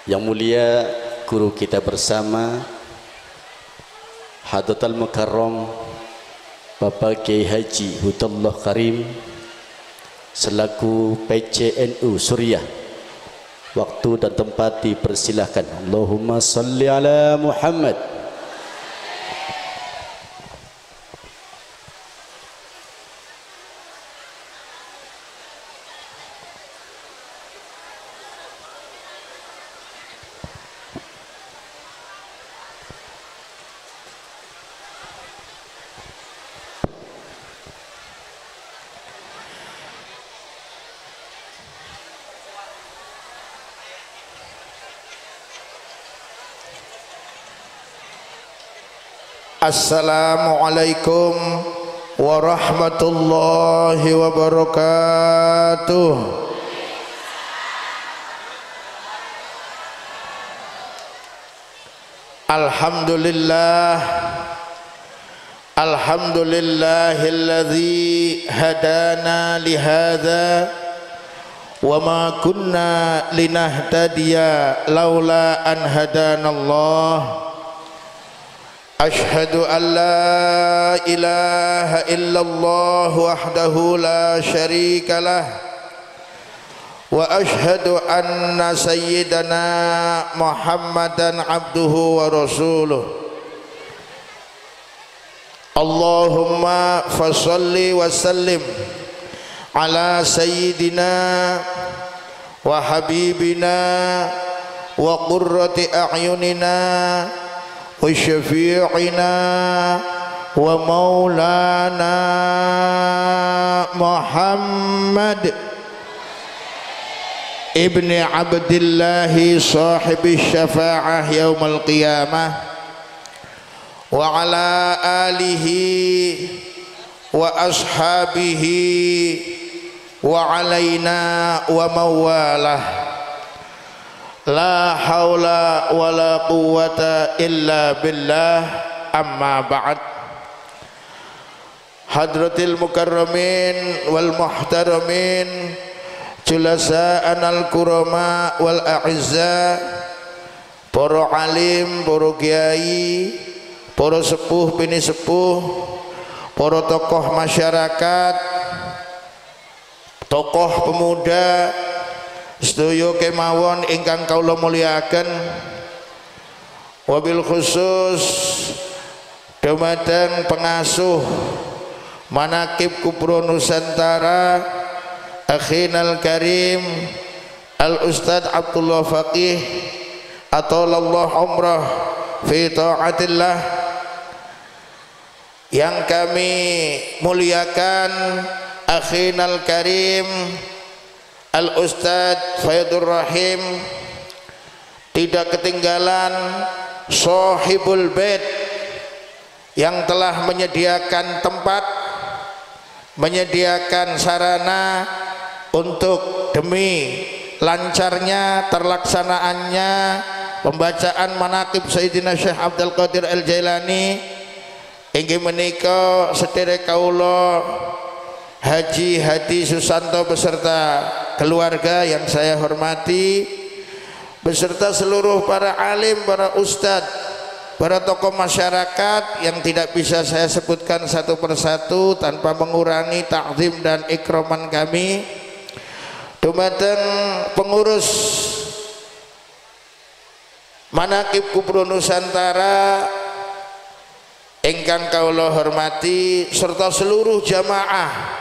Yang mulia guru kita bersama Hadratul Mukarram Bapak Kiai Haji Hudullah Karim selaku PCNU Suriah. Waktu dan tempat dipersilahkan. Allahumma salli ala Muhammad. Assalamualaikum warahmatullahi wabarakatuh. Alhamdulillah, alhamdulillahilladzi hadana lihadza wa ma kunna linahtadiya laula an hadanallah. Ashhadu an la ilaha illallah wahdahu la syarika lah wa ashhadu anna sayyidana Muhammadan abduhu wa rasuluh. Allahumma fasalli wa sallim ala sayyidina wa habibina wa qurrati a'yunina wa syafi'ina wa maulana Muhammad ibni Abdillahi sahibi syafa'ah yaumal qiyamah wa ala alihi wa ashabihi wa alaina wa mawalah. La haula wa la quwwata illa billah, amma ba'd. Hadratil mukarramin wal muhtaramin, julasa'an al-kurama wal a'izza, para alim, para kiai, para sepuh bini sepuh, para tokoh masyarakat, tokoh pemuda, sedaya kemawon ingkang kaula mulyakaken, wabil khusus dumateng pengasuh Manaqib Kubro Nusantara akhinal karim al Ustadz Abdullah Faqih atalallahu umrah fi taatillah, yang kami muliakan akhinal karim al Ustadz Faydur Rahim, tidak ketinggalan Sohibul Bait yang telah menyediakan tempat, menyediakan sarana untuk demi lancarnya terlaksanaannya pembacaan manaqib Sayyidina Syekh Abdul Qadir Al-Jailani inggih menika sedherek kawula Haji Hadi Susanto beserta keluarga yang saya hormati, beserta seluruh para alim, para ustadz, para tokoh masyarakat yang tidak bisa saya sebutkan satu persatu tanpa mengurangi takzim dan ikroman kami, dumateng pengurus Manaqib Kubro Nusantara ingkang kaula hormati, serta seluruh jamaah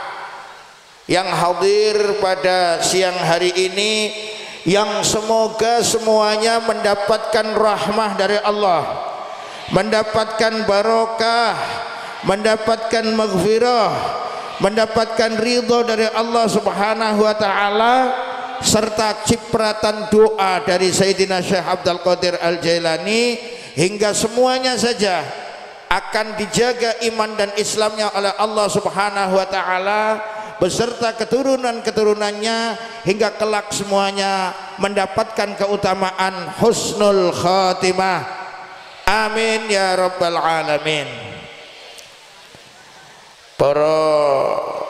yang hadir pada siang hari ini, yang semoga semuanya mendapatkan rahmah dari Allah, mendapatkan barokah, mendapatkan maghfirah, mendapatkan ridho dari Allah Subhanahu wa taala, serta cipratan doa dari Sayyidina Syekh Abdul Qadir Al-Jailani, hingga semuanya saja akan dijaga iman dan Islamnya oleh Allah Subhanahu wa taala beserta keturunan-keturunannya hingga kelak semuanya mendapatkan keutamaan husnul khatimah. Amin ya rabbal alamin. Para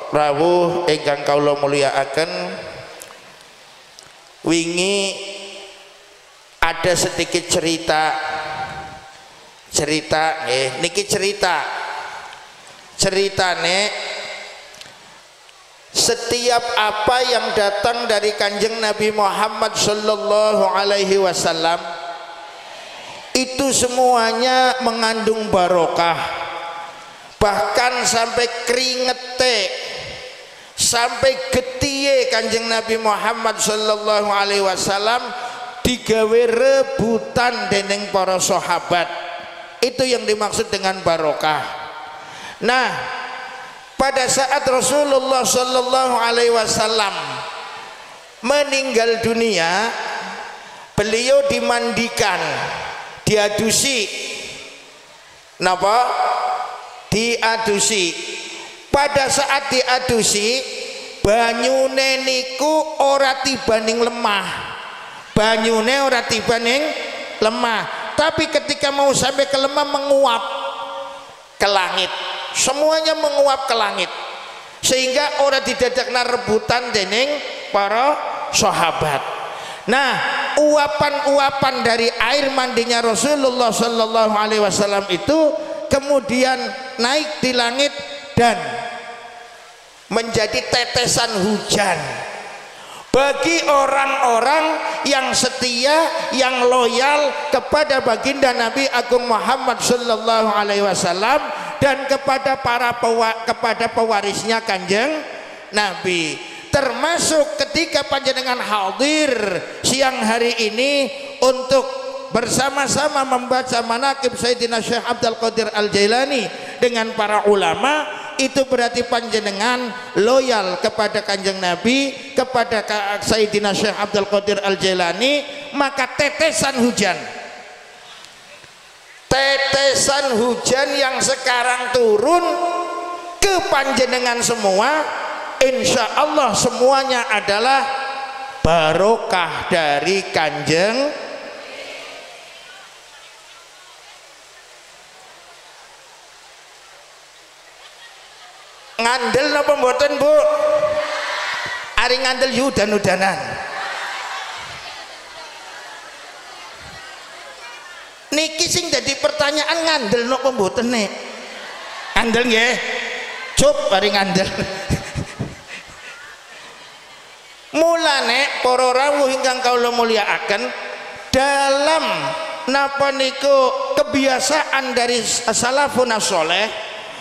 rawuh ingkang kawula mulyakaken, wingi ada sedikit cerita niki ceritane setiap apa yang datang dari Kanjeng Nabi Muhammad sallallahu alaihi wasallam itu semuanya mengandung barokah, bahkan sampai keringete sampai getiye Kanjeng Nabi Muhammad sallallahu alaihi wasallam digawe rebutan dening para sahabat. Itu yang dimaksud dengan barokah. Nah, pada saat Rasulullah sallallahu alaihi wasallam meninggal dunia, beliau dimandikan, diadusi. Napa? Diadusi. Pada saat diadusi, banyune niku ora tibaning lemah. Banyune ora tibaning lemah. Tapi ketika mau sampai ke lemah menguap ke langit. Semuanya menguap ke langit. Sehingga ora didadakna rebutan dening para sahabat. Nah, uapan-uapan dari air mandinya Rasulullah sallallahu alaihi wasallam itu kemudian naik di langit dan menjadi tetesan hujan bagi orang-orang yang setia, yang loyal kepada baginda Nabi Agung Muhammad sallallahu alaihi wasallam dan kepada kepada pewarisnya Kanjeng Nabi. Termasuk ketika panjenengan hadir siang hari ini untuk bersama-sama membaca manaqib Sayyidina Syekh Abdul Qadir Al-Jailani dengan para ulama, itu berarti panjenengan loyal kepada Kanjeng Nabi, kepada Sayyidina Syekh Abdul Qadir Al-Jailani. Maka tetesan hujan yang sekarang turun ke panjenengan semua, insya Allah semuanya adalah barokah dari Kanjeng. Ngandel napa mboten, Bu? Ari ngandel udan-udanan. Niki sing dadi pertanyaan, ngandel napa mboten nek? Ngandel nggih. Cup ari ngandel. Mulane para rawuh ingkang kawula mulyakaken, dalam napa niku kebiasaan dari salafun saleh,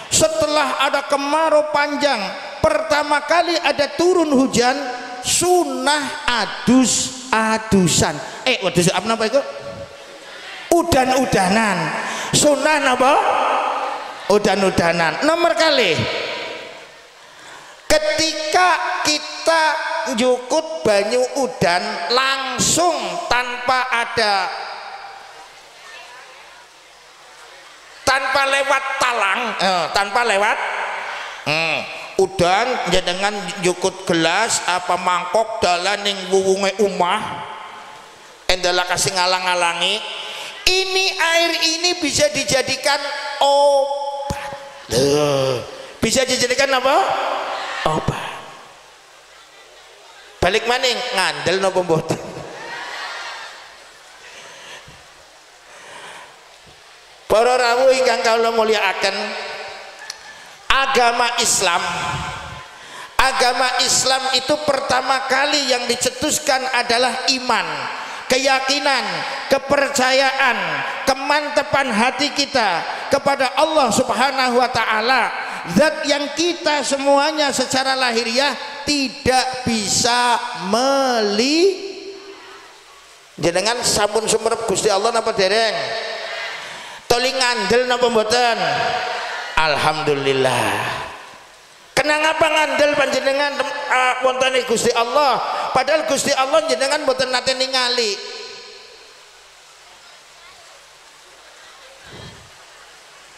setelah ada kemarau panjang, pertama kali ada turun hujan, sunnah adusan. Wadus apa napa iku? Udan-udanan. Sunnah napa? Udan-udanan. Nomor kali, ketika kita njukut banyu udan langsung tanpa lewat talang, tanpa lewat udan jenengan njukut gelas apa mangkok dalan ning wuwunge omah endala kasih ngalang-alangi, ini air ini bisa dijadikan obat. Bisa dijadikan apa? Obat. Balik maning, ngandel napa mboten? Para rawuh ingkang kawula mulyakaken, agama Islam itu pertama kali yang dicetuskan adalah iman, keyakinan, kepercayaan, kemantapan hati kita kepada Allah Subhanahu wa taala, zat yang kita semuanya secara lahiriah tidak bisa jenengan sampun sumerep Gusti Allah napa dereng? Toli ngandel napa mboten? Alhamdulillah. Kenapa ngandel panjenengan wontene Gusti Allah, padahal Gusti Allah jenengan mboten nate ningali.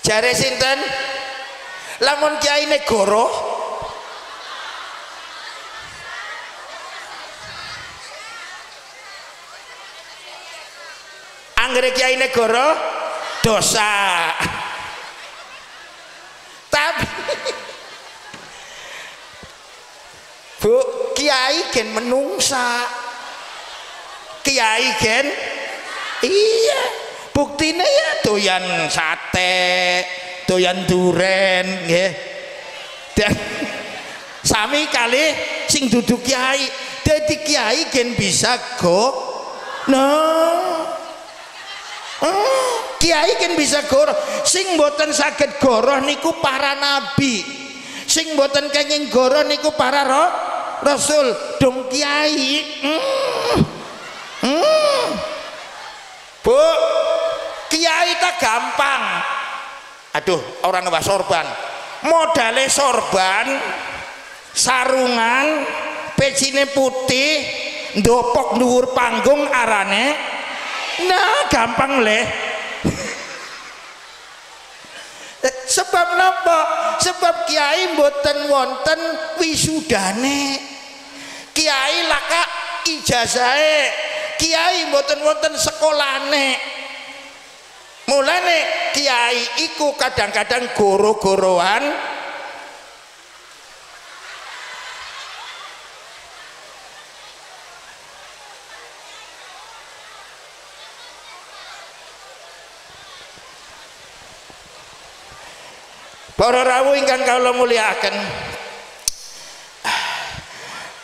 Jare sinten? Lamun Kiai Negoro anggere Kiai Negoro dosa. Tapi Bu, Kiai gen menungsa. Kiai gen Iya, buktine ya doyan sate, doyan duren nggih. Dan sami kali sing dudu kiai. Dadi kiai gen bisa go. Kiai kan bisa goroh, sing mboten saged goroh niku para nabi, sing mboten kenging goroh niku para rasul. Dong kiai Bu, kiai tak gampang. Aduh, orang ngebahas sorban, modale sorban, sarungan, pecine putih, ndopok dhuwur panggung arane. Nah, gampang leh. Sebab napa? Sebab kiai mboten wonten wisudane. Kiai laka ijazahe. Kiai mboten wonten sekolahane. Mulane kiai iku kadang-kadang goro-goroan para rawuh ingkang kawula mulyakaken.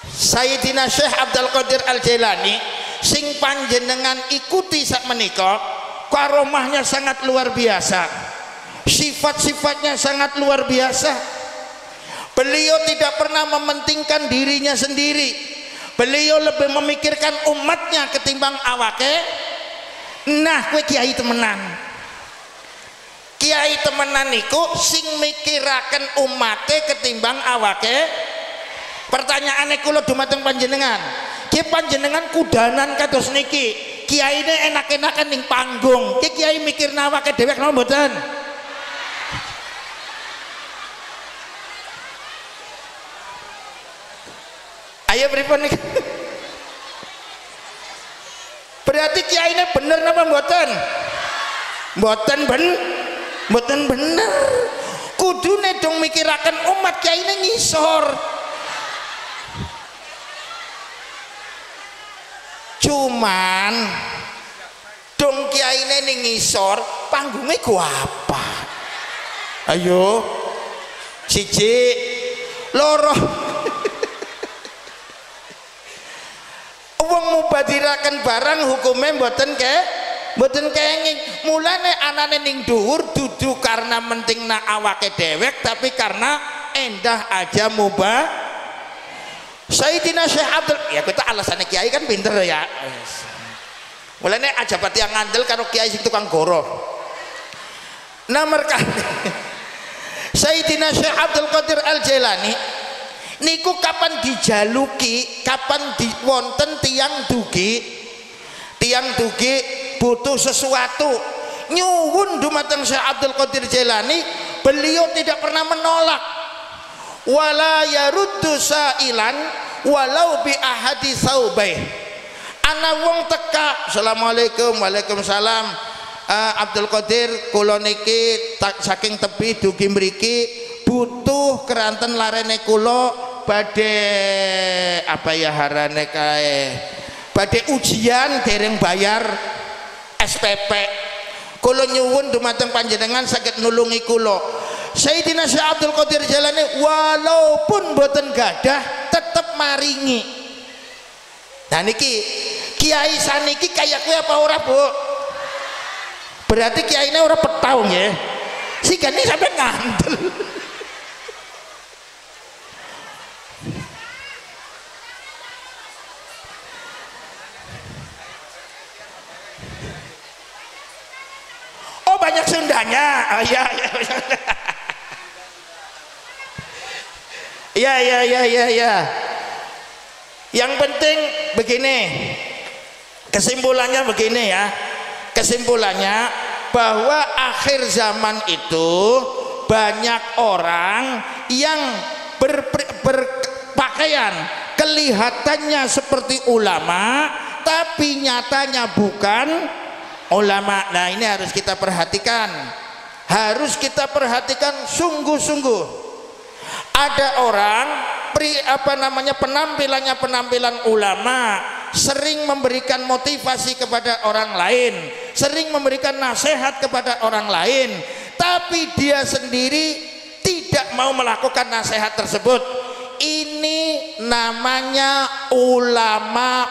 Sayyidina Syekh Abdul Qadir Al-Jailani sing panjenengan ikuti sak menika, karomahnya sangat luar biasa, sifat-sifatnya sangat luar biasa. Beliau tidak pernah mementingkan dirinya sendiri, beliau lebih memikirkan umatnya ketimbang awake. Nah, kowe kiai temenan. Kiai temenan niku sing mikiraken umate ketimbang awake. Pertanyaane kula dumateng panjenengan, ki panjenengan kudanan kados niki, kiyaine enak-enakan ning panggung, ki kiai mikirna awake dhewe napa mboten? Ayo pripun niki? Berarti kiyaine bener napa mboten? Mboten mboten bener. Kudune dong mikiraken umat, kiyaine ngisor. Cuman dong kiyaine ning ngisor, panggungnya gua apa? Ayo, siji, loro. Wong mubadiraken barang hukumnya mboten kenging. Mulane anane ning dhuwur dudu karena mentingna awake dewek, tapi karena endah aja mubah. Sayyidina Syekh Abdul, ya kita alasannya kiai kan pinter ya. Mulane aja pati yang ngandel karo kiai sing tukang goroh. Nah mereka Sayyidina Syekh Abdul Qadir Al-Jailani niku kapan dijaluki, kapan wonten tiang dugi butuh sesuatu, nyuwun dumateng Syekh Abdul Qadir Jailani, beliau tidak pernah menolak. Wala yaruddu sa'ilan walau bi ahadi saubaih. Ana wong teka, assalamualaikum, waalaikumsalam, Abdul Qadir kula niki saking tepi dugi mriki butuh keranten larene kula badhe apa ya harane kae, badhe ujian dereng bayar SPP. Kula nyuwun dumateng panjenengan saged nulungi kula. Sayyidina Syekh Abdul Qadir Jailani walaupun boten gadah tetep maringi. Nah niki kiai saniki kayak kowe apa ora, Bu? Berarti kiyaine ora petau nggih. Sigane sampe ngandel. Oh banyak Sundanya. Oh iya iya. Ya. Yang penting begini, kesimpulannya begini ya. Kesimpulannya bahwa akhir zaman itu banyak orang yang berpakaian kelihatannya seperti ulama tapi nyatanya bukan ulama. Nah ini harus kita perhatikan, sungguh-sungguh. Ada orang penampilannya penampilan ulama, sering memberikan motivasi kepada orang lain, sering memberikan nasihat kepada orang lain, tapi dia sendiri tidak mau melakukan nasihat tersebut. Ini namanya ulama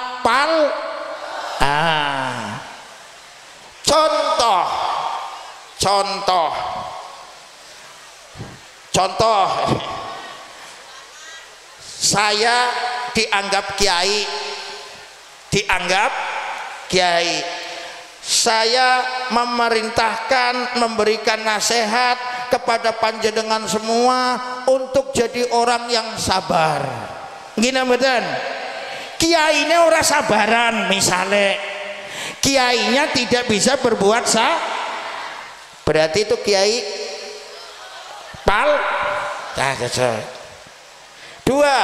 contoh saya dianggap kiai, saya memerintahkan, memberikan nasihat kepada panjenengan semua untuk jadi orang yang sabar. Gini betul, kiainya orang sabaran, misalnya kiainya tidak bisa berbuat berarti itu kiai dua,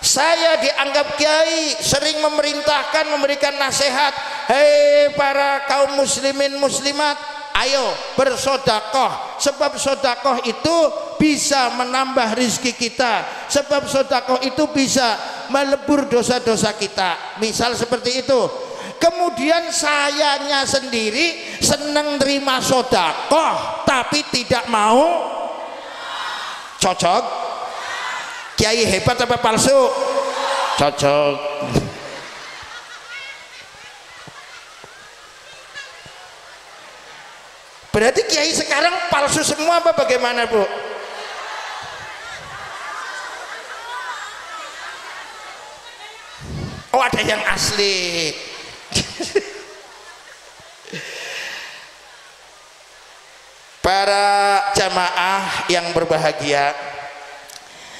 saya dianggap kiai, sering memerintahkan, memberikan nasihat, hei para kaum muslimin muslimat, ayo bersodakoh, sebab sodakoh itu bisa menambah rizki kita, sebab sodakoh itu bisa melebur dosa-dosa kita, misal seperti itu. Kemudian sayanya sendiri senang terima sodakoh tapi tidak mau. Cocok? Kiai hebat apa palsu? Cocok. Berarti kiai sekarang palsu semua apa bagaimana, Bu? Oh, ada yang asli. Para jamaah yang berbahagia,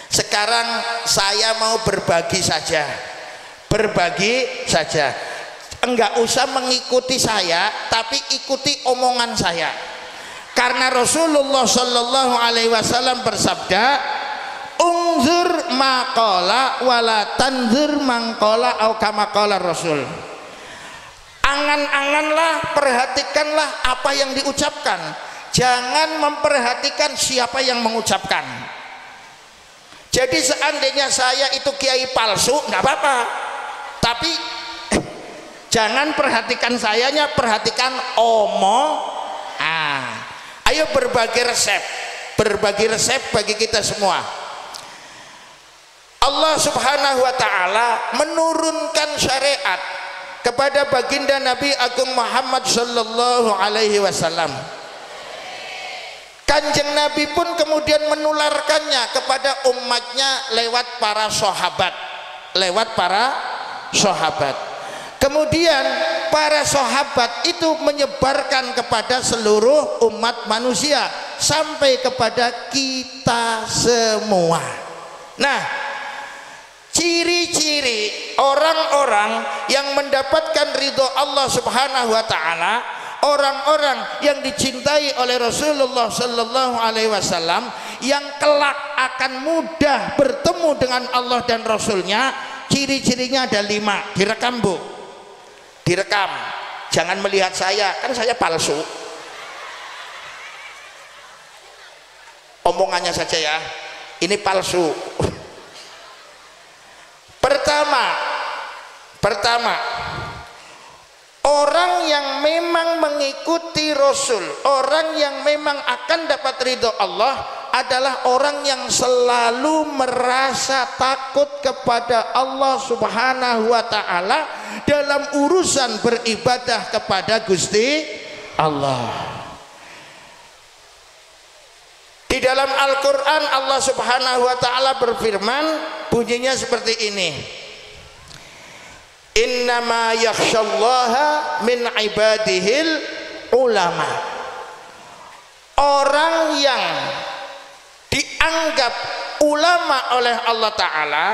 sekarang saya mau berbagi saja, enggak usah mengikuti saya, tapi ikuti omongan saya, karena Rasulullah Shallallahu Alaihi Wasallam bersabda, unzur maqala wala tanzur mangqala au kama qala Rasul. Angan-anganlah, perhatikanlah apa yang diucapkan, jangan memperhatikan siapa yang mengucapkan. Jadi seandainya saya itu kiai palsu nggak apa-apa, tapi jangan perhatikan sayanya, perhatikan ayo berbagi resep bagi kita semua. Allah Subhanahu wa Ta'ala menurunkan syariat kepada baginda Nabi Agung Muhammad Sallallahu Alaihi Wasallam. Kanjeng Nabi pun kemudian menularkannya kepada umatnya lewat para sahabat. Kemudian para sahabat itu menyebarkan kepada seluruh umat manusia sampai kepada kita semua. Nah, ciri-ciri orang-orang yang mendapatkan ridho Allah Subhanahu wa Ta'ala, orang-orang yang dicintai oleh Rasulullah Sallallahu Alaihi Wasallam, yang kelak akan mudah bertemu dengan Allah dan Rasulnya, ciri-cirinya ada 5. Direkam, Bu, direkam, jangan melihat saya, kan saya palsu, omongannya saja ya, ini palsu. Pertama, orang yang memang mengikuti Rasul, orang yang memang akan dapat ridho Allah adalah orang yang selalu merasa takut kepada Allah Subhanahu wa Ta'ala dalam urusan beribadah kepada Gusti Allah. Di dalam Al-Quran Allah Subhanahu wa Ta'ala berfirman, bunyinya seperti ini, innama yakhsyallaha min ibadihil ulama. Orang yang dianggap ulama oleh Allah Ta'ala,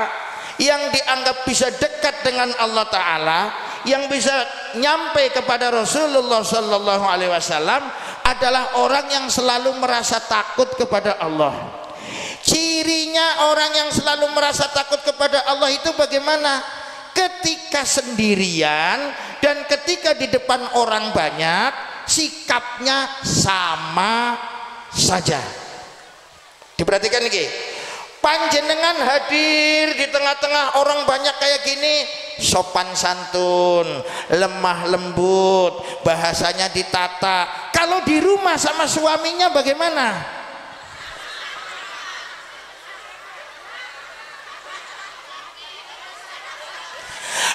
yang dianggap bisa dekat dengan Allah Ta'ala, yang bisa nyampe kepada Rasulullah Sallallahu Alaihi Wasallam, adalah orang yang selalu merasa takut kepada Allah. Cirinya orang yang selalu merasa takut kepada Allah itu bagaimana? Ketika sendirian dan ketika di depan orang banyak, sikapnya sama saja. Diperhatikan nih, panjenengan hadir di tengah-tengah orang banyak kayak gini, sopan santun, lemah lembut, bahasanya ditata. Kalau di rumah sama suaminya bagaimana?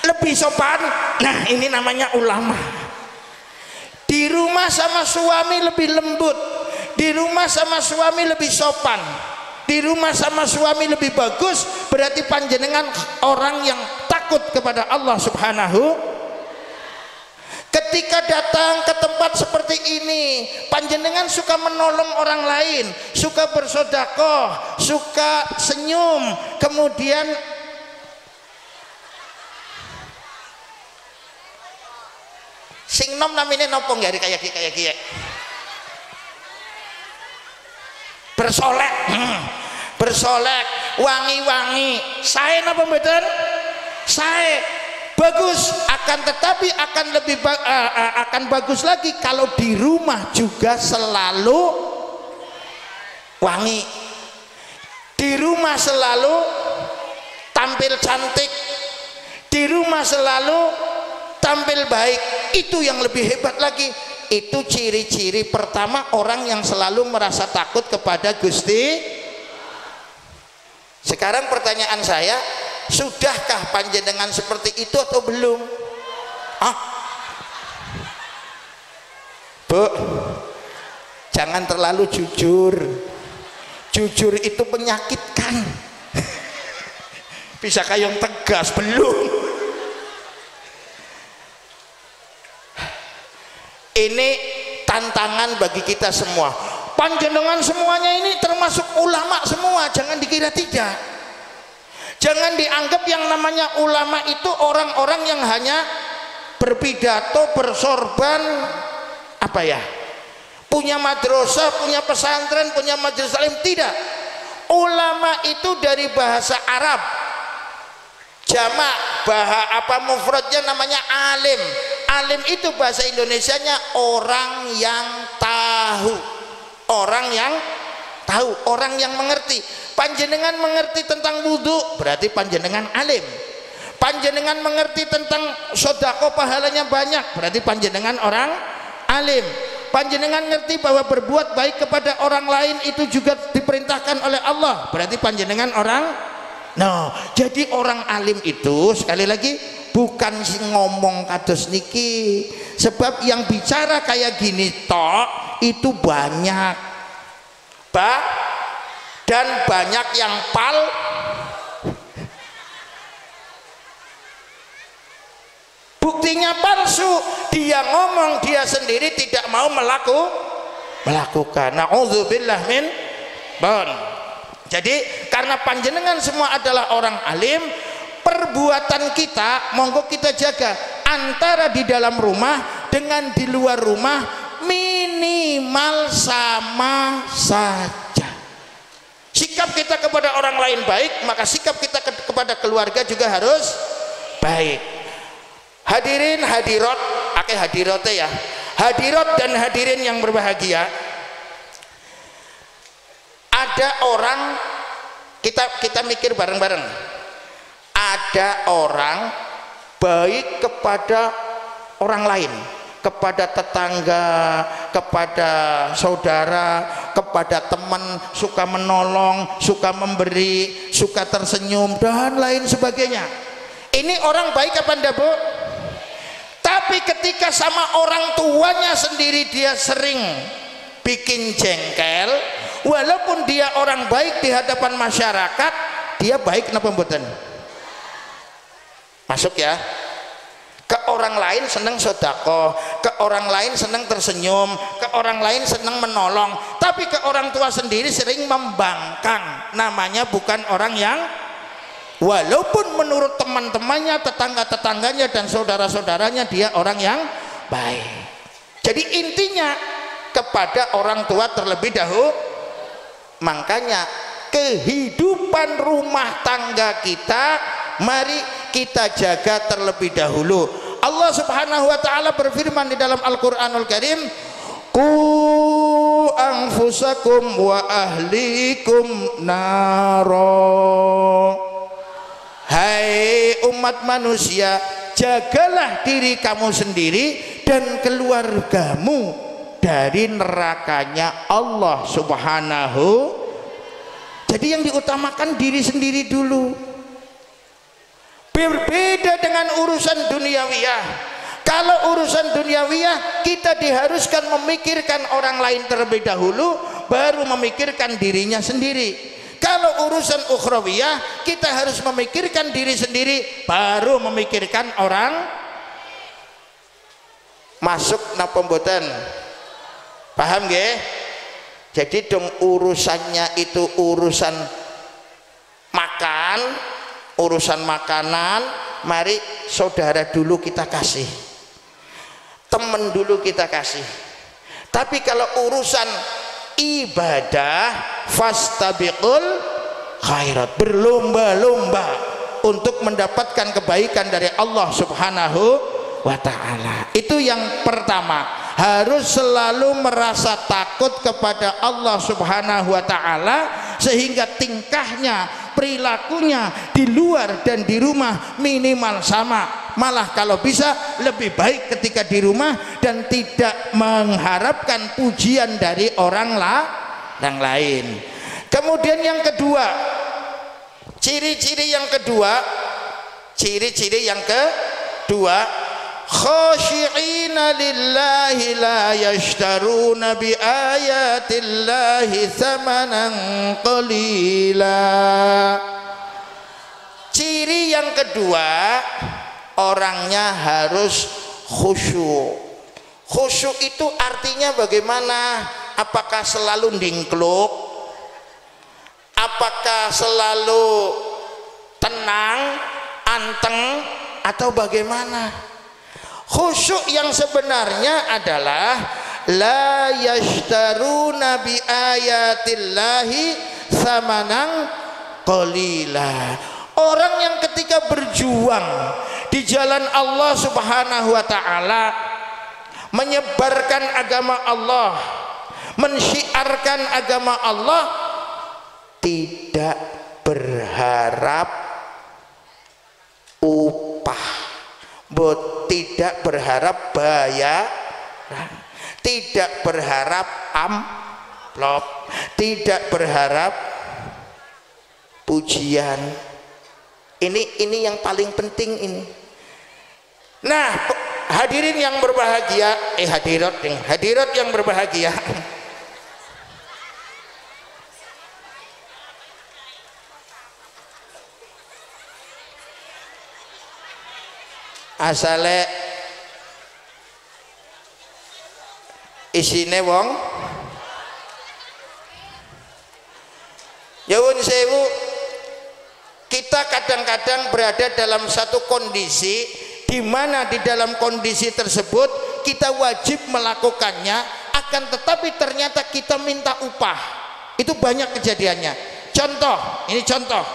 Lebih sopan. Nah, ini namanya ulama. Di rumah sama suami lebih lembut, di rumah sama suami lebih sopan, di rumah sama suami lebih bagus, berarti panjenengan orang yang takut kepada Allah Subhanahu. Ketika datang ke tempat seperti ini, panjenengan suka menolong orang lain, suka bersedekah, suka senyum, kemudian sing nom namine nopo nggak kayak bersolek, bersolek, wangi-wangi, sae napa mboten? Sae, bagus. Akan tetapi akan lebih akan bagus lagi kalau di rumah juga selalu wangi, di rumah selalu tampil cantik, di rumah selalu tampil baik. Itu yang lebih hebat lagi. Itu ciri-ciri pertama orang yang selalu merasa takut kepada Gusti. Sekarang pertanyaan saya, sudahkah panjenengan seperti itu atau belum? Bu, jangan terlalu jujur. Jujur itu menyakitkan. Bisa kayak yang tegas, belum. Ini tantangan bagi kita semua. Panjenengan semuanya ini termasuk ulama semua, jangan dikira tidak. Jangan dianggap yang namanya ulama itu orang-orang yang hanya berpidato, bersorban, apa ya, punya madrasah, punya pesantren, punya majelis taklim. Tidak. Ulama itu dari bahasa Arab, jamak, mufradnya namanya alim. Alim itu bahasa Indonesianya orang yang tahu, orang yang tahu, orang yang mengerti. Panjenengan mengerti tentang wudhu, berarti panjenengan alim. Panjenengan mengerti tentang sedekah, pahalanya banyak, berarti panjenengan orang alim. Panjenengan ngerti bahwa berbuat baik kepada orang lain itu juga diperintahkan oleh Allah, berarti panjenengan orang. Nah, jadi orang alim itu sekali lagi bukan sing ngomong kados niki, sebab yang bicara kayak gini tok itu banyak, dan banyak yang buktinya palsu. Dia ngomong, dia sendiri tidak mau melakukan. Na'udzubillah min bon. Jadi karena panjenengan semua adalah orang alim, perbuatan kita monggo kita jaga, antara di dalam rumah dengan di luar rumah minimal sama saja. Sikap kita kepada orang lain baik, maka sikap kita kepada keluarga juga harus baik. Hadirin hadirat, akeh hadirote ya, hadirat dan hadirin yang berbahagia. Ada orang, kita mikir bareng-bareng. Ada orang baik kepada orang lain, kepada tetangga, kepada saudara, kepada teman, suka menolong, suka memberi, suka tersenyum dan lain sebagainya. Ini orang baik apa enggak, Bu? Tapi ketika sama orang tuanya sendiri dia sering bikin jengkel, walaupun dia orang baik di hadapan masyarakat, dia baik kenapa mboten? Masuk ya. Ke orang lain senang sedekah, ke orang lain senang tersenyum, ke orang lain senang menolong, tapi ke orang tua sendiri sering membangkang. Namanya bukan orang yang, walaupun menurut teman-temannya, tetangga-tetangganya dan saudara-saudaranya dia orang yang baik. Jadi intinya kepada orang tua terlebih dahulu. Makanya kehidupan rumah tangga kita mari kita jaga terlebih dahulu. Allah Subhanahu wa taala berfirman di dalam Al-Qur'anul Karim, "Qu anfusakum wa ahlikum naro." Hai umat manusia, jagalah diri kamu sendiri dan keluargamu dari nerakanya Allah Subhanahu. Jadi yang diutamakan diri sendiri dulu. Berbeda dengan urusan duniawiyah. Kalau urusan duniawiyah kita diharuskan memikirkan orang lain terlebih dahulu, baru memikirkan dirinya sendiri. Kalau urusan ukhrawiyah kita harus memikirkan diri sendiri, baru memikirkan orang. Masuk napa mboten? Paham nggih? Jadi dong urusannya itu urusan makan, urusan makanan, mari saudara dulu kita kasih, temen dulu kita kasih. Tapi kalau urusan ibadah, fastabiqul khairat, berlomba-lomba untuk mendapatkan kebaikan dari Allah Subhanahu wa ta'ala. Itu yang pertama, harus selalu merasa takut kepada Allah Subhanahu wa ta'ala, sehingga tingkahnya, perilakunya di luar dan di rumah minimal sama, malah kalau bisa lebih baik ketika di rumah, dan tidak mengharapkan pujian dari orang lain. Kemudian yang kedua, ciri-ciri yang kedua, khashi'ina lillahi la yashtaruna bi ayatillahi thamanan qalila. Ciri yang kedua, orangnya harus khusyuk. Khusyuk itu artinya bagaimana? Apakah selalu ndingkluk? Apakah selalu tenang, anteng, atau bagaimana? Khusyuk yang sebenarnya adalah la yashtaruna bi ayatillahi thamanan qalila. Orang yang ketika berjuang di jalan Allah Subhanahu wa ta'ala, menyebarkan agama Allah, mensyiarkan agama Allah, tidak berharap upah, tidak berharap bayaran, tidak berharap amplop, tidak berharap pujian. Ini yang paling penting ini. Nah, hadirin yang berbahagia, hadirat yang berbahagia, asale isine wong nyuwun sewu, kita kadang-kadang berada dalam satu kondisi di mana di dalam kondisi tersebut kita wajib melakukannya, akan tetapi ternyata kita minta upah. Itu banyak kejadiannya. Ini contoh.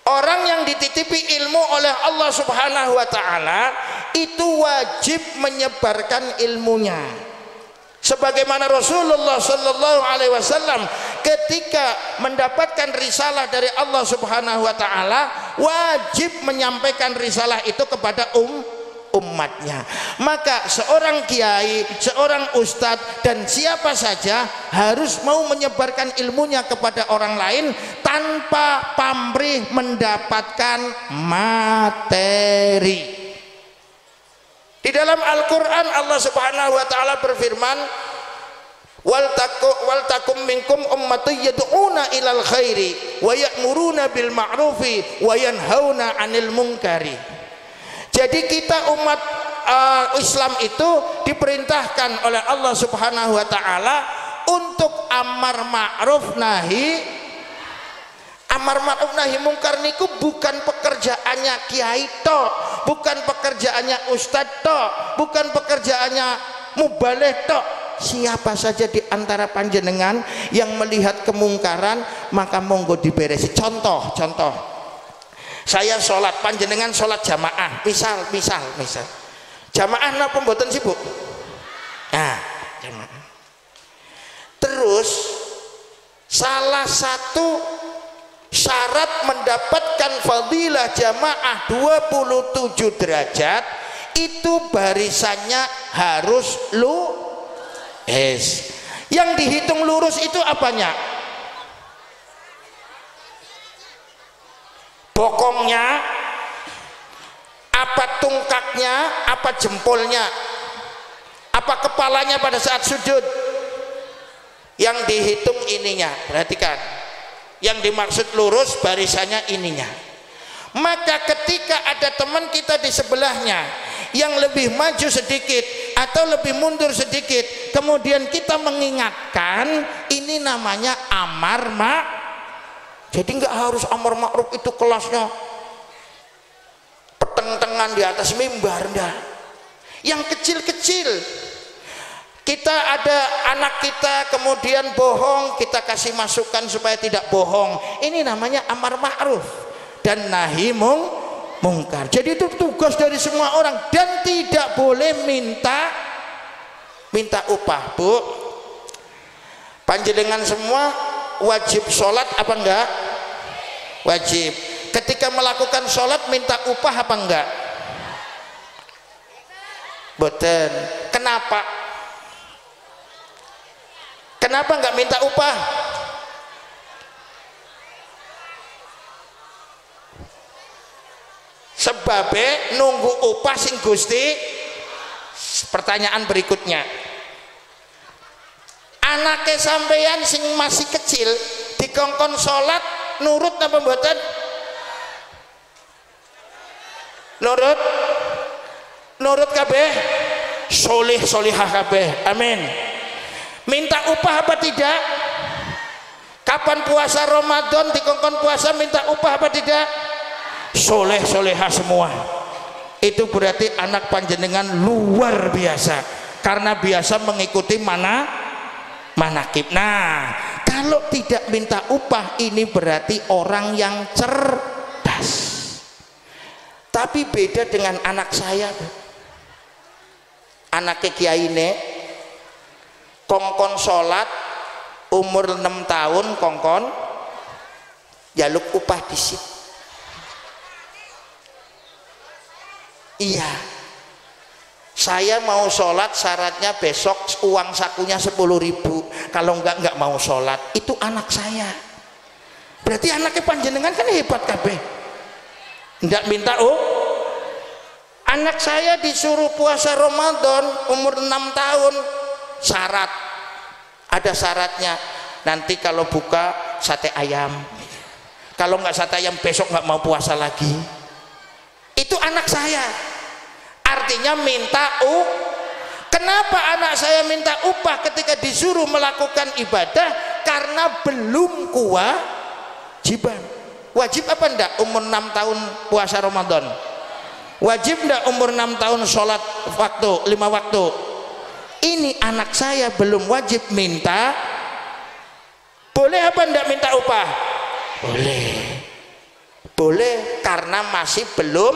Orang yang dititipi ilmu oleh Allah Subhanahu wa ta'ala itu wajib menyebarkan ilmunya. Sebagaimana Rasulullah Sallallahu Alaihi Wasallam ketika mendapatkan risalah dari Allah Subhanahu wa ta'ala, wajib menyampaikan risalah itu kepada umatnya. Maka seorang kiai, seorang ustadz, dan siapa saja harus mau menyebarkan ilmunya kepada orang lain tanpa pamrih mendapatkan materi. Di dalam Al-Quran Allah Subhanahu wa ta'ala berfirman, wal takum minkum ummatun yad'una ilal khairi wa ya'muruna bil ma'rufi wa yanhauna 'anil munkari. Jadi kita umat Islam itu diperintahkan oleh Allah Subhanahu wa ta'ala untuk amar ma'ruf nahi munkar niku bukan pekerjaannya kiai tok, bukan pekerjaannya ustadz tok, bukan pekerjaannya mubaleh tok. Siapa saja di antara panjenengan yang melihat kemungkaran, maka monggo diberesi. Contoh, saya sholat, panjenengan sholat jamaah, misal jamaah napa mboten sibuk? Nah, jamaah. Terus salah satu syarat mendapatkan fadilah apabila jamaah 27 derajat itu barisannya harus lurus. Yang dihitung lurus itu apanya? Bokongnya, apa tungkaknya, apa jempolnya, apa kepalanya pada saat sujud. Yang dihitung ininya, perhatikan. Yang dimaksud lurus barisannya ininya. Maka ketika ada teman kita di sebelahnya yang lebih maju sedikit atau lebih mundur sedikit, kemudian kita mengingatkan, ini namanya amar ma'ruf. Jadi nggak harus amar ma'ruf itu kelasnya peteng-tengan di atas mimbar, enggak. Yang kecil-kecil, kita ada anak kita kemudian bohong, kita kasih masukan supaya tidak bohong, ini namanya amar ma'ruf dan nahi mungkar. Jadi itu tugas dari semua orang dan tidak boleh minta upah. Bu, panjenengan semua wajib sholat apa enggak? Wajib. Ketika melakukan sholat minta upah apa enggak? Boten. Kenapa? Kenapa enggak minta upah? Sebabnya nunggu upah sing Gusti. Pertanyaan berikutnya, anaknya sampeyan sing masih kecil dikongkon sholat nurut apa mboten? Nurut kabeh, solihah kabeh, amin. Minta upah apa tidak? Kapan puasa Ramadan dikongkon puasa minta upah apa tidak? Solehah semua. Itu berarti anak panjenengan luar biasa karena biasa mengikuti manakib. Nah, kalau tidak minta upah ini berarti orang yang cerdas. Tapi beda dengan anak saya. Anaknya kiai ini kongkon sholat umur 6 tahun kongkon jaluk upah disit. Iya, saya mau sholat syaratnya besok uang sakunya 10.000, kalau enggak mau sholat. Itu anak saya. Berarti anaknya panjenengan kan hebat kabeh. Enggak minta anak saya disuruh puasa Ramadan umur 6 tahun, syarat, ada syaratnya, nanti kalau buka sate ayam, kalau enggak sate ayam besok enggak mau puasa lagi. Itu anak saya. Artinya minta Kenapa anak saya minta upah ketika disuruh melakukan ibadah? Karena belum kewajiban. Wajib apa enggak umur 6 tahun puasa Ramadan? Wajib enggak umur 6 tahun sholat waktu 5 waktu? Ini anak saya belum wajib minta. Boleh apa enggak minta upah? Boleh karena masih belum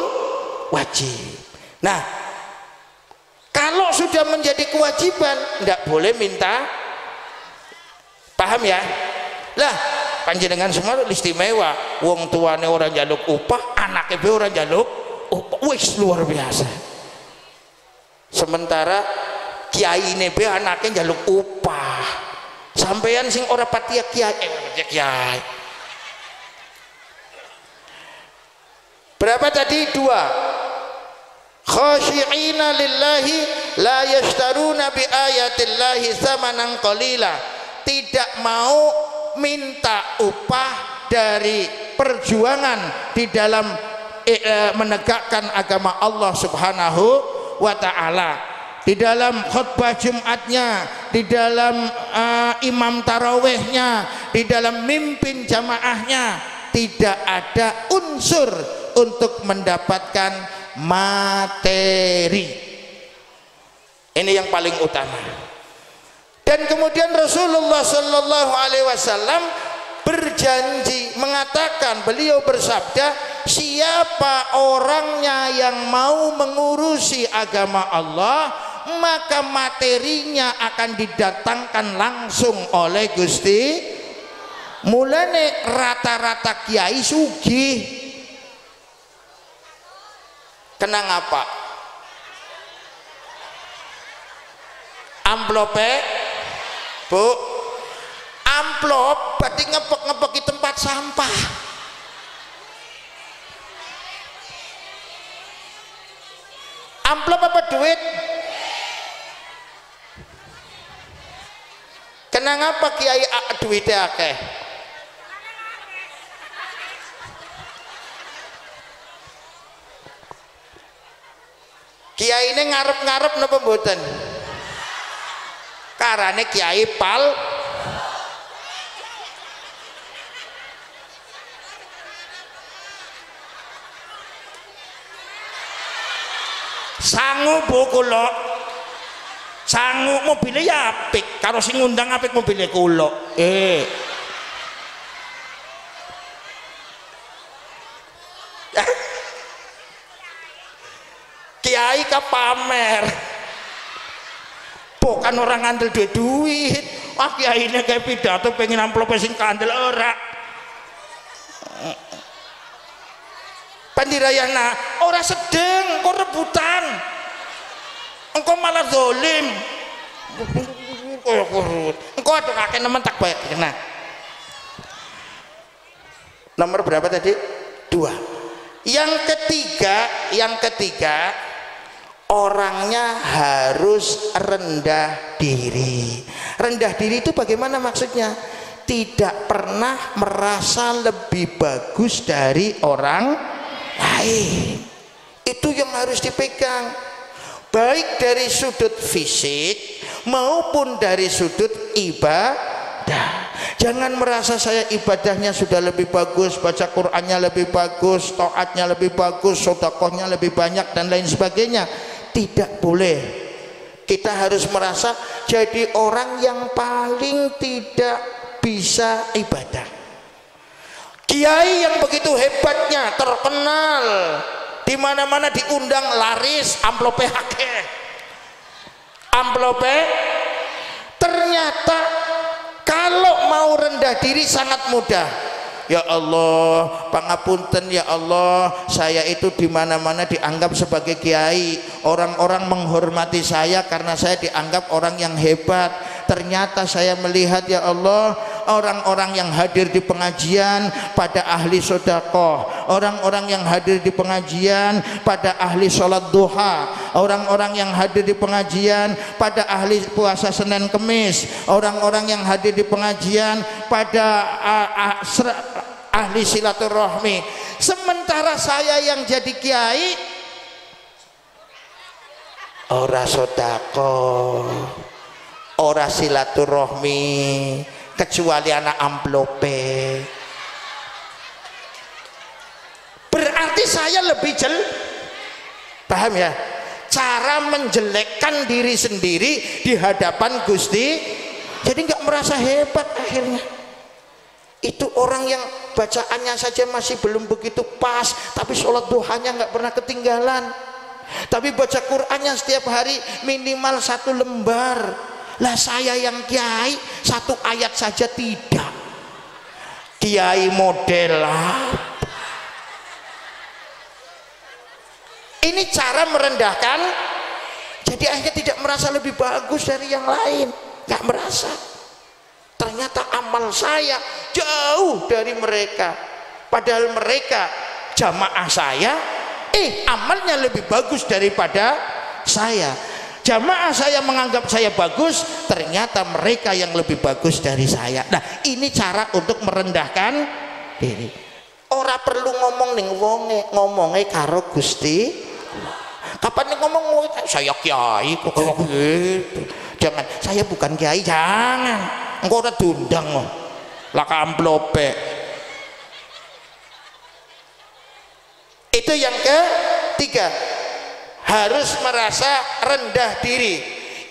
wajib. Nah, kalau sudah menjadi kewajiban enggak boleh minta. Paham ya? Lah, panjenengan semua istimewa. Wong tuane orang jaluk upah, anaknya be orang jaluk upah. Wis luar biasa. Sementara kiai nebe anaknya jaluk upah. Sampeyan sing ora patia kiai. Berapa tadi? 2. Khashi'ina lillahi la yashtaruna bi ayatillahi tsamanan qalila. Tidak mau minta upah dari perjuangan di dalam menegakkan agama Allah Subhanahu wa taala. Di dalam khutbah Jumatnya, di dalam imam tarawihnya, di dalam mimpin jamaahnya, tidak ada unsur untuk mendapatkan materi. Ini yang paling utama. Dan kemudian Rasulullah Sallallahu Alaihi Wasallam berjanji, mengatakan, beliau bersabda, siapa orangnya yang mau mengurusi agama Allah, maka materinya akan didatangkan langsung oleh Gusti. Mulane rata-rata kiai sugih. Kena ngapa? Amplope Bu, amplop berarti ngepek-ngepek di tempat sampah. Amplop apa duit? Kena ngapa kiai duitnya akeh? Kiai ini ngarep-ngarep napa mboten? Karane kiai pal sangu Bu kula. Sangu mobilnya ya apik, karo sing ngundang apik mobilnya kula. Kiai ka pamer. Bukan orang ngandel duit. Wah kiai ini kayak pidato pengen amplop sing kandel ora. Pandirayana ora sedeng kok rebutan. Engkau malah zolim. Engkau ada kakek nemen tak baik. Nah, nomor berapa tadi? 2. Yang ketiga orangnya harus rendah diri. Rendah diri itu bagaimana maksudnya? Tidak pernah merasa lebih bagus dari orang lain. Itu yang harus dipegang, baik dari sudut fisik maupun dari sudut ibadah. Jangan merasa saya ibadahnya sudah lebih bagus, baca Qur'annya lebih bagus, taatnya lebih bagus, sedekahnya lebih banyak dan lain sebagainya. Tidak boleh. Kita harus merasa jadi orang yang paling tidak bisa ibadah. Kiai yang begitu hebatnya, terkenal, di mana-mana diundang, laris, amplope akeh. Amplope ternyata kalau mau rendah diri sangat mudah. Ya Allah, pangapunten ya Allah, saya itu di mana-mana dianggap sebagai kiai. Orang-orang menghormati saya karena saya dianggap orang yang hebat. Ternyata saya melihat ya Allah, orang-orang yang hadir di pengajian pada ahli sedekah, orang-orang yang hadir di pengajian pada ahli sholat duha, orang-orang yang hadir di pengajian pada ahli puasa Senin Kemis, orang-orang yang hadir di pengajian pada ahli silaturahmi. Sementara saya yang jadi kiai ora sedekah, ora silaturahmi, kecuali anak amplope. Berarti saya lebih paham ya? Cara menjelekkan diri sendiri di hadapan Gusti, jadi nggak merasa hebat akhirnya. Itu orang yang bacaannya saja masih belum begitu pas, tapi sholat duhanya nggak pernah ketinggalan, tapi baca Qur'annya setiap hari minimal 1 lembar. Lah saya yang kiai 1 ayat saja tidak. Kiai model apa? Ini cara merendahkan. Jadi akhirnya tidak merasa lebih bagus dari yang lain, nggak merasa. Ternyata amal saya jauh dari mereka, padahal mereka jamaah saya, amalnya lebih bagus daripada saya. Jamaah saya menganggap saya bagus, ternyata mereka yang lebih bagus dari saya. Nah, ini cara untuk merendahkan diri. Ora perlu ngomong ning wonge, ngomongnya karo Gusti. Kapan nih ngomong saya kiai kok gitu? Jangan, saya bukan kiai, jangan. Engkau udah diundang loh, laka amplope. Itu yang ketiga, harus merasa rendah diri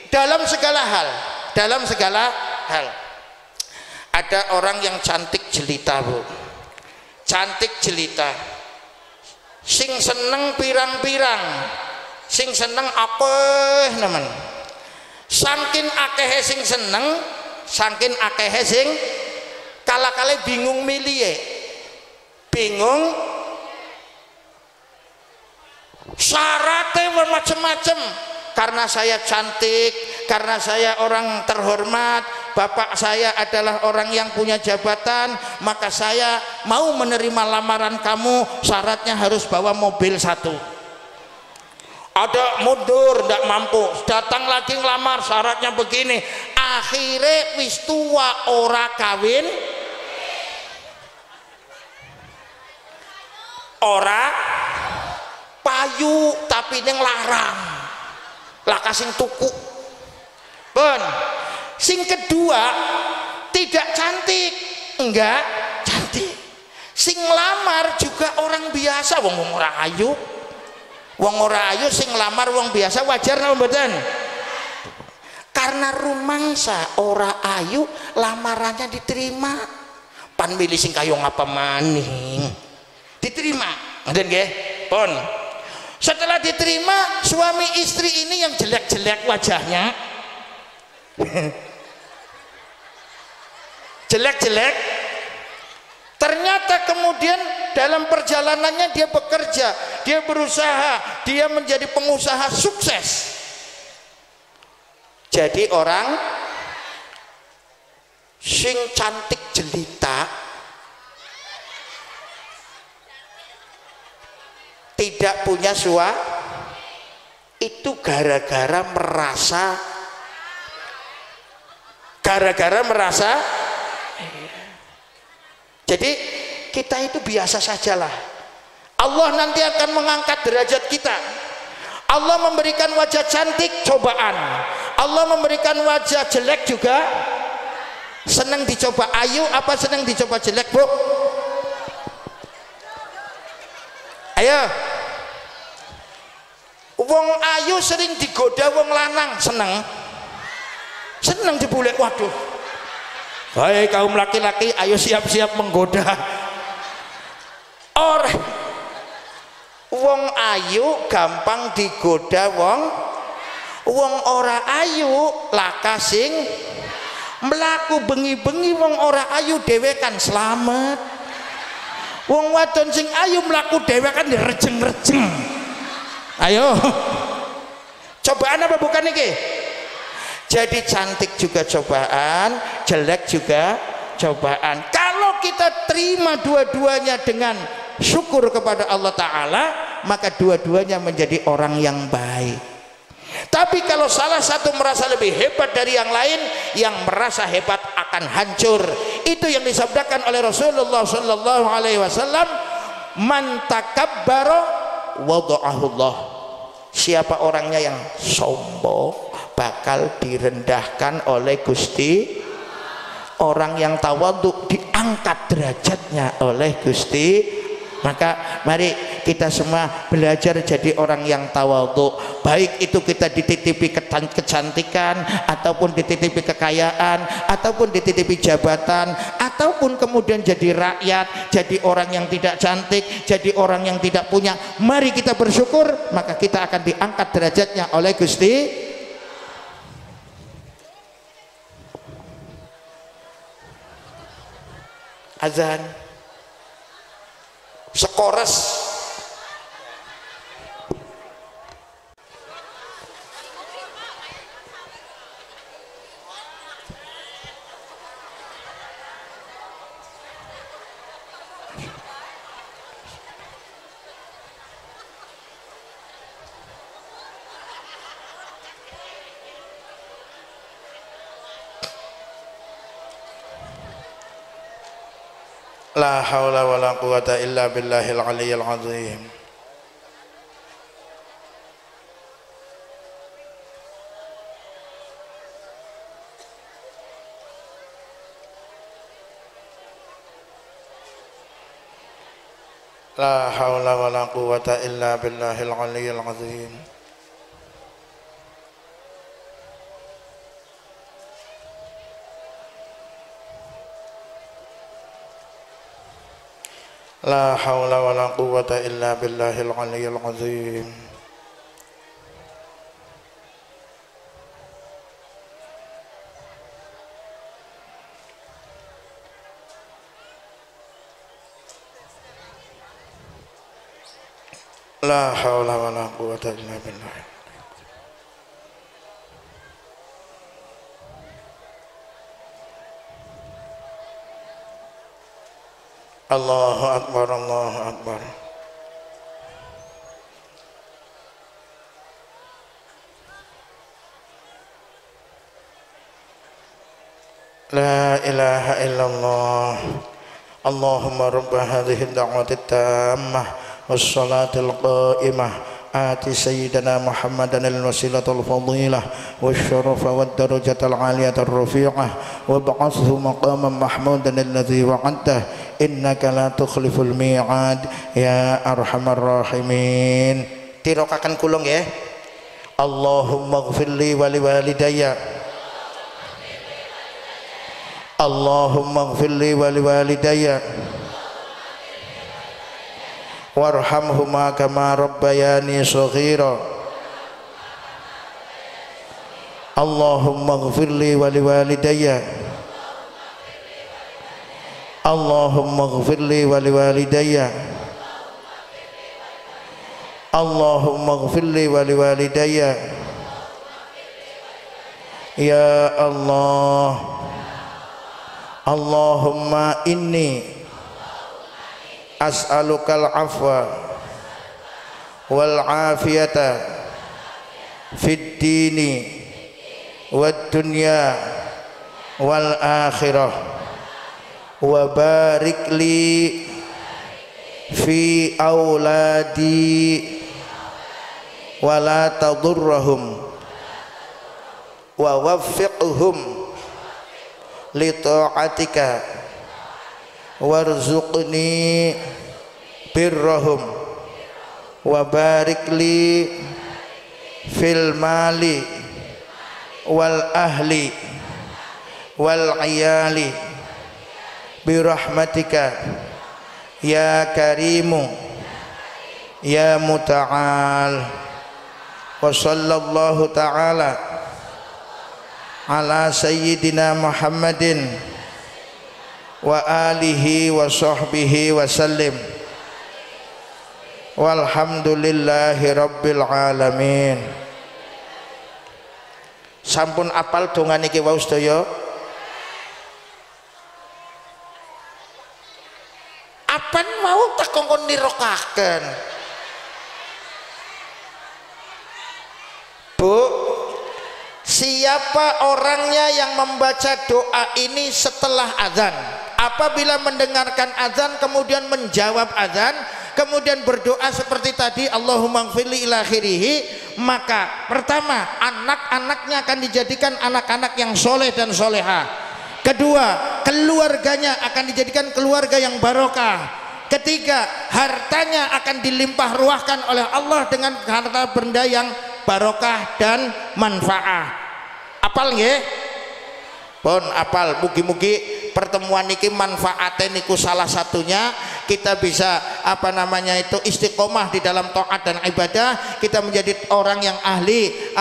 dalam segala hal. Dalam segala hal. Ada orang yang cantik jelita Bu, cantik jelita, sing seneng pirang-pirang, sing seneng akeh nemen. Saking akehe sing seneng, saking akehe sing kala-kala bingung milih, bingung syaratnya macam-macam. Karena saya cantik, karena saya orang terhormat, bapak saya adalah orang yang punya jabatan, maka saya mau menerima lamaran kamu, syaratnya harus bawa mobil satu. Ada mundur, tidak mampu, datang lagi ngelamar, syaratnya begini. Akhirnya wis tua ora kawin, ora payu tapi neng larang lah kasing tuku. Ben sing kedua tidak cantik, enggak cantik, sing lamar juga orang biasa, wong ora ayu, wong ora ayu sing lamar wong biasa, wajar napa mboten? Karena rumangsa ora ayu lamarannya diterima, pan milih sing kaya ngapa maning diterima, ngoten nggih pun. Setelah diterima, suami istri ini yang jelek-jelek wajahnya, jelek-jelek, ternyata kemudian dalam perjalanannya dia bekerja, dia berusaha, dia menjadi pengusaha sukses, jadi orang sing cantik jelita, tidak punya suami, itu gara-gara merasa. Jadi kita itu biasa sajalah. Allah nanti akan mengangkat derajat kita. Allah memberikan wajah cantik cobaan, Allah memberikan wajah jelek juga. Senang dicoba ayu apa senang dicoba jelek, Bu? Ayo, wong ayu sering digoda wong lanang, seneng dibulek. Waduh, hai kaum laki-laki, ayo siap-siap menggoda. Wong ayu gampang digoda wong ora ayu laka sing melaku bengi-bengi. Wong ora ayu dhewe kan selamat, wong wadon sing ayu mlaku dhewe kan direjeng-rejeng. Ayo, cobaan apa bukan iki? Jadi cantik juga cobaan, jelek juga cobaan. Kalau kita terima dua-duanya dengan syukur kepada Allah Ta'ala, maka dua-duanya menjadi orang yang baik. Tapi kalau salah satu merasa lebih hebat dari yang lain, yang merasa hebat akan hancur. Itu yang disabdakan oleh Rasulullah Sallallahu Alaihi Wasallam, man takabbara wada'ahullah. Siapa orangnya yang sombong bakal direndahkan oleh Gusti. Orang yang tawadhu diangkat derajatnya oleh Gusti. Maka mari kita semua belajar jadi orang yang tawadhu, baik itu kita dititipi kecantikan, ataupun dititipi kekayaan, ataupun dititipi jabatan, ataupun kemudian jadi rakyat, jadi orang yang tidak cantik, jadi orang yang tidak punya. Mari kita bersyukur, maka kita akan diangkat derajatnya oleh Gusti. Azan sekores. La haula wa la quwata illa billahil aliyyil azim. La haula wa la quwata illa billahil aliyyil azim. La haula wa la quwata illa billahil aliyyil azim. La haula wala quwwata illa billah. Allahu akbar, Allahu akbar. La ilaha illallah. Allahumma rabba hadhihi ad-da'wati at-tammah was-salatil qa'imah آتِ سيدنا محمدا الوسيلة الفضيلة والشرف والدرجة العالية الرفيعة وابعثه مقاما محمودا الذي وعدته إنك لا تخلف الميعاد يا أرحم الراحمين. Tirokakan kulung ya. Allahumma ighfir li wa liwalidayya. Allahumma ighfir li wa liwalidayya warhamhuma kama rabbayani shaghira. Allahumma ighfir li wa liwalidayya. Allahumma ighfir li wa liwalidayya. Allahumma ighfir li wa liwalidayya. Ya Allah, Allahumma inni as'alukal afwa wal afiyata fid dini wad dunya wal akhirah wa barik li fi auladi wa la tadurrahum wa waffiqhum li ta'atika warzuqni birrahum wa barik li fil mali wal ahli wal iyali birahmatika ya karimu ya muta'al. Wa sallallahu ta'ala ala sayyidina Muhammadin wa alihi wa sahbihi wa sallim walhamdulillahi rabbil alamin. Sampun apal donga niki wau sedaya? Apan mau tak kongkon nirokaken Bu? Siapa orangnya yang membaca doa ini setelah azan? Apabila mendengarkan azan kemudian menjawab azan, kemudian berdoa seperti tadi Allahumma ighfirli ila akhirih, maka pertama anak-anaknya akan dijadikan anak-anak yang soleh dan soleha. Kedua, keluarganya akan dijadikan keluarga yang barokah. Ketiga, hartanya akan dilimpah ruahkan oleh Allah dengan harta benda yang barokah dan manfaat. Apal nggih? Pun apal, mugi-mugi pertemuan niki manfaatnya niku salah satunya kita bisa istiqomah di dalam taat dan ibadah, kita menjadi orang yang ahli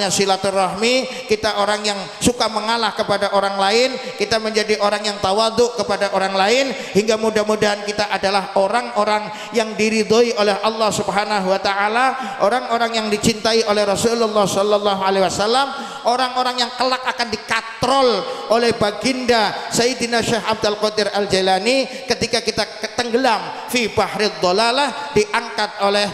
silaturahmi, kita orang yang suka mengalah kepada orang lain, kita menjadi orang yang tawadhu kepada orang lain, hingga mudah-mudahan kita adalah orang-orang yang diridhoi oleh Allah Subhanahu wa taala, orang-orang yang dicintai oleh Rasulullah sallallahu alaihi wasallam, orang-orang yang kelak akan dikatrol oleh baginda Sayyidina Syekh Abdul Qadir Al-Jailani ketika kita tenggelam fi bahrid dhalalah, diangkat oleh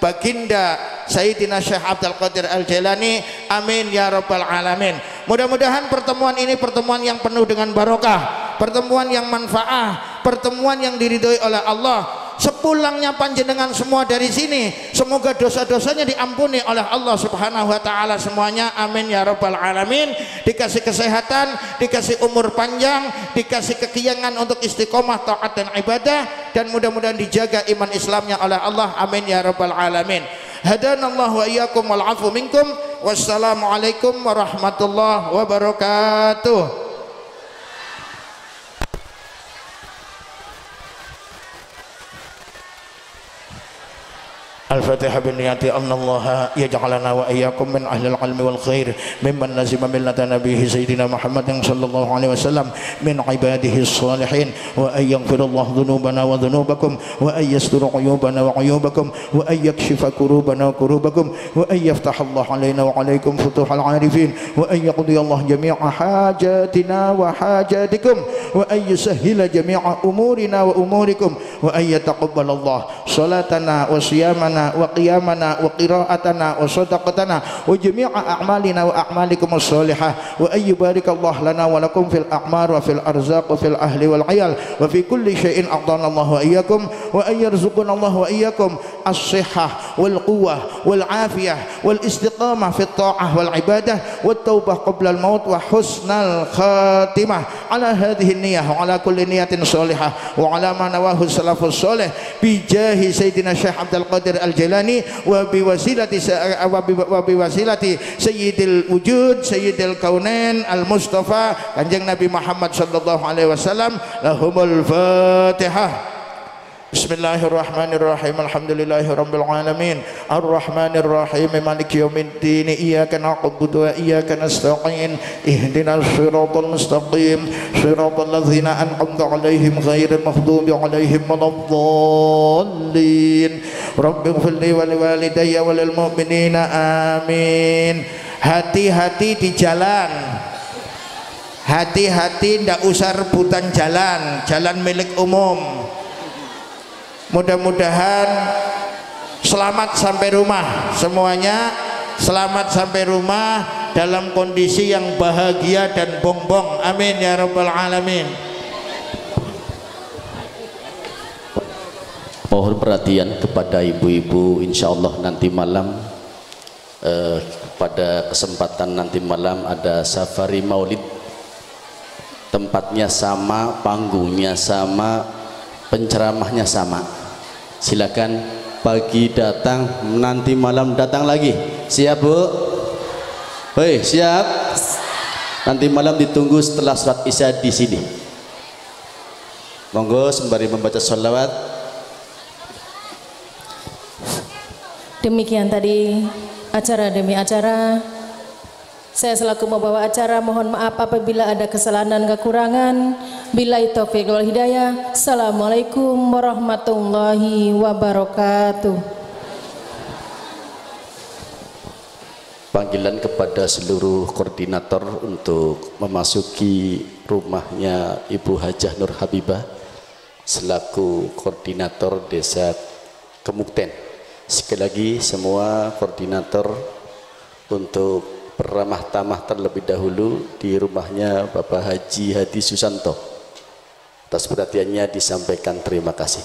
baginda Sayyidina Syekh Abdul Qadir Al-Jailani. Amin ya rabbal alamin. Mudah-mudahan pertemuan ini pertemuan yang penuh dengan barokah, pertemuan yang manfaat, pertemuan yang diridhoi oleh Allah. Sepulangnya panjenengan semua dari sini, semoga dosa-dosanya diampuni oleh Allah Subhanahu wa taala semuanya. Amin ya rabbal alamin. Dikasih kesehatan, dikasih umur panjang, dikasih kekiyangan untuk istiqomah taat dan ibadah, dan mudah-mudahan dijaga iman Islamnya oleh Allah. Amin ya rabbal alamin. Hadanallahu wa iyyakum wal afu minkum. Wassalamualaikum warahmatullahi wabarakatuh. Al-Fatihah bin niyati annallaha yaj'alana wa iyyakum min ahli al-'ilmi wal khair mimman lazima millata nabiyhi sayyidina Muhammadin sallallahu alaihi wasallam min ibadihi as-salihin wa ay yaghfirallahu dhunubana wa dhunubakum wa ay yastura uyubana wa uyubakum wa ay yakshifa kurubana wa kurubakum wa ay yaftahallahu alaina wa alaikum futuhal 'arifin wa ay yaqdiyallahu jami'a hajatina wa hajatikum wa ay yusahhila jami'a umurina wa umurikum wa ay yataqabbalallahu salatana wa siyamana wa qiyamana wa qira'atana wa sadaqatana wa jami'a a'malina wa a'malikum as-salihah wa ay yubarikallahu lana wa lakum fil a'mar wa fil arzaq wa fil ahli wal 'iyal wa fi kulli syai'in a'dana Allah wa iyyakum wa ay yarzuqana Allah wa iyyakum as-sihhah wal quwwah wal 'afiyah wal istiqamah fit ta'ah wal ibadah wat taubah qabla al maut wa husnal khatimah ala hadhihi niyyah wa ala kulli niyatin salihah wa ala ma nawahu salafus salih bi jahi sayyidina Syekh Abdul Qadir Al-Jailani wa biwasilati sayyidil wujud sayyidil kaunain al-mustafa kanjeng Nabi Muhammad sallallahu alaihi wasallam. Lahumul Fatihah. Bismillahirrahmanirrahim. Alhamdulillahirabbil alamin. Arrahmanirrahim. Maliki yaumiddin. Iyyaka na'budu wa iyyaka nasta'in. Ihdinas siratal mustaqim. Siratal ladzina an'amta 'alaihim ghairil maghdubi 'alaihim waladdallin. Rabbighfirli wa liwalidayya wa lil mu'minina amin. Hati-hati di jalan. Hati-hati ndak usah rebutan jalan, jalan milik umum. Mudah-mudahan selamat sampai rumah semuanya, selamat sampai rumah dalam kondisi yang bahagia dan bongbong. Amin ya rabbal alamin. Mohon perhatian kepada ibu-ibu, insya Allah nanti malam pada kesempatan nanti malam ada safari maulid. Tempatnya sama, panggungnya sama, penceramahnya sama. Silakan pagi datang, nanti malam datang lagi. Siap Bu? Hei, siap? Nanti malam ditunggu setelah sholat isya di sini. Monggo sembari membaca sholawat. Demikian tadi acara demi acara. Saya selaku membawa acara mohon maaf apabila ada kesalahan dan kekurangan. Billahi taufiq wal hidayah. Assalamualaikum warahmatullahi wabarakatuh. Panggilan kepada seluruh koordinator untuk memasuki rumahnya Ibu Hajah Nur Habibah selaku koordinator Desa Kemukten. Sekali lagi semua koordinator untuk beramah tamah terlebih dahulu di rumahnya Bapak Haji Hadi Susanto. Atas perhatiannya disampaikan terima kasih.